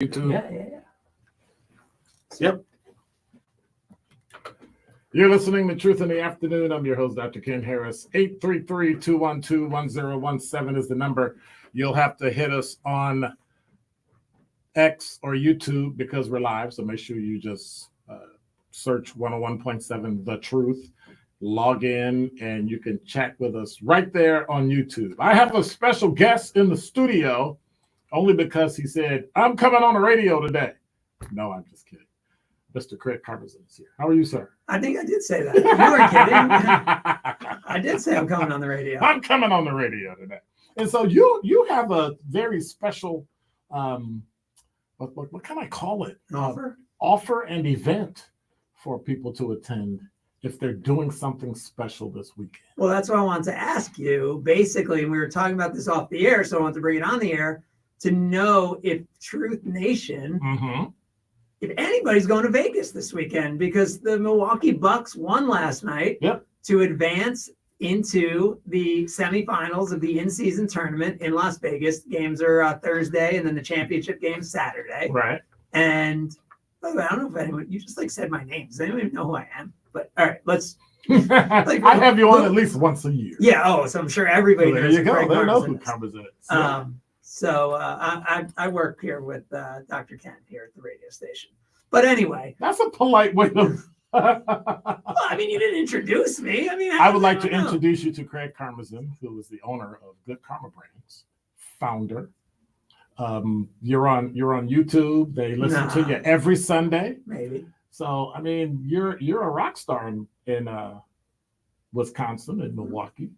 YouTube. Yeah. Yep. You're listening to Truth in the Afternoon. I'm your host, Dr. Ken Harris. 833-212-1017 is the number. You'll have to hit us on X or YouTube because we're live. So make sure you just search 101.7 The Truth. Log in and you can chat with us right there on YouTube. I have a special guest in the studio only because he said, I'm coming on the radio today. No, I'm just kidding. Mr. Craig Carpenter is here. How are you, sir? I think I did say that. You were kidding. I did say I'm coming on the radio. I'm coming on the radio today. And so you have a very special, what can I call it? An offer? Offer and event for people to attend if they're doing something special this weekend. Well, that's what I wanted to ask you. Basically, we were talking about this off the air, so I wanted to bring it on the air to know if Truth Nation, if anybody's going to Vegas this weekend, because the Milwaukee Bucks won last night to advance into the semifinals of the in-season tournament in Las Vegas. Games are Thursday, and then the championship game Saturday. Right. And by the way, I don't know if anyone, you just said my name. Does anyone even know who I am? But all right, let's. I have you on at least once a year. Yeah. Oh, so I'm sure everybody knows. There you go. They know who covers it. So I work here with Dr. Ken here at the radio station. But anyway, that's a polite way to. Well, I mean, you didn't introduce me. I mean, I would like to introduce you to Craig Karmazin, who is the owner of Good Karma Brands, founder. You're on YouTube. They listen to you every Sunday. Maybe. So I mean, you're a rock star in Wisconsin and Milwaukee.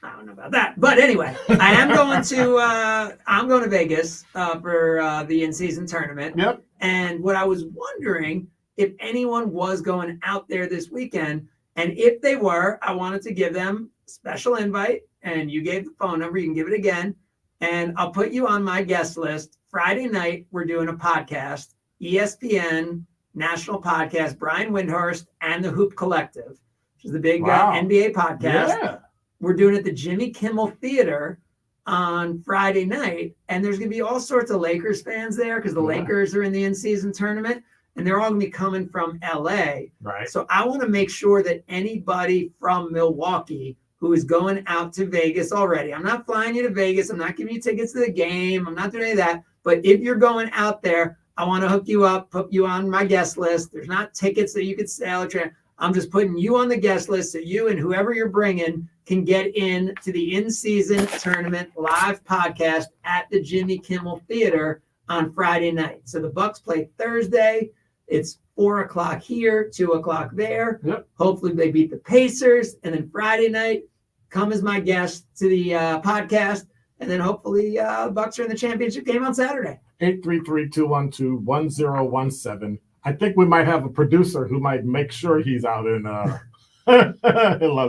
I don't know about that, but anyway, I am going to Vegas for the in-season tournament. Yep. And what I was wondering if anyone was going out there this weekend, and if they were, I wanted to give them a special invite. And you gave the phone number. You can give it again, and I'll put you on my guest list. Friday night, we're doing a podcast, ESPN national podcast. Brian Windhorst and the Hoop Collective, which is the big NBA podcast. Yeah. We're doing it at the Jimmy Kimmel Theater on Friday night. And there's going to be all sorts of Lakers fans there because the Lakers are in the in-season tournament. And they're all going to be coming from L.A. Right. So I want to make sure that anybody from Milwaukee who is going out to Vegas already, I'm not flying you to Vegas. I'm not giving you tickets to the game. I'm not doing any of that. But if you're going out there, I want to hook you up, put you on my guest list. There's not tickets that you could sell or try. I'm just putting you on the guest list so you and whoever you're bringing can get in to the in-season tournament live podcast at the Jimmy Kimmel Theater on Friday night. So the Bucks play Thursday. It's 4:00 here, 2:00 there. Yep. Hopefully they beat the Pacers. And then Friday night, come as my guest to the podcast. And then hopefully the Bucks are in the championship game on Saturday. 833-212-1017. I think we might have a producer who might make sure he's out in Las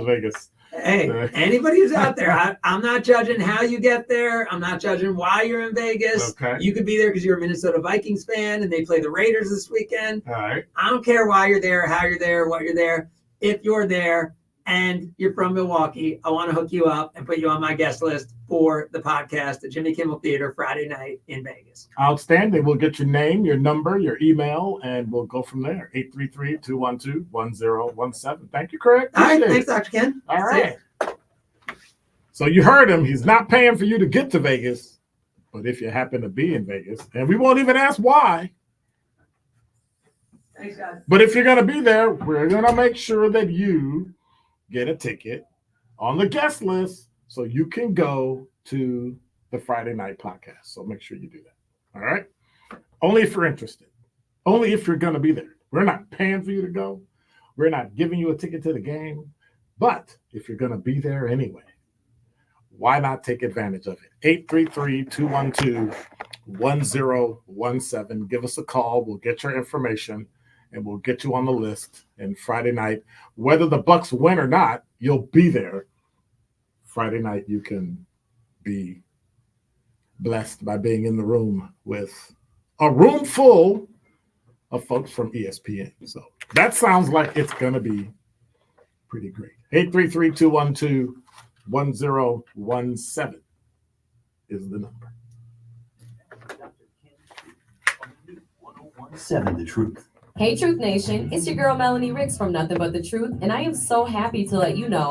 Vegas. Hey, anybody who's out there, I'm not judging how you get there. I'm not judging why you're in Vegas. Okay. You could be there because you're a Minnesota Vikings fan and they play the Raiders this weekend. All right. I don't care why you're there, how you're there, what you're there. If you're there and you're from Milwaukee, I want to hook you up and put you on my guest list for the podcast at Jimmy Kimmel Theater Friday night in Vegas. Outstanding. We'll get your name, your number, your email, and we'll go from there. 833-212-1017. Thank you, Craig. All right. Thanks, Dr. Ken. All right. So you heard him. He's not paying for you to get to Vegas, but if you happen to be in Vegas, and we won't even ask why. Thanks, guys. But if you're going to be there, we're going to make sure that you get a ticket on the guest list so you can go to the Friday night podcast. So make sure you do that. All right? Only if you're interested. Only if you're going to be there. We're not paying for you to go. We're not giving you a ticket to the game. But if you're going to be there anyway, why not take advantage of it? 833-212-1017. Give us a call. We'll get your information. And we'll get you on the list. And Friday night, whether the Bucks win or not, you'll be there. Friday night, you can be blessed by being in the room with a room full of folks from ESPN. So that sounds like it's going to be pretty great. 833-212-1017 is the number. 7 The Truth. Hey Truth Nation, it's your girl Melanie Ricks from Nothing But the Truth, and I am so happy to let you know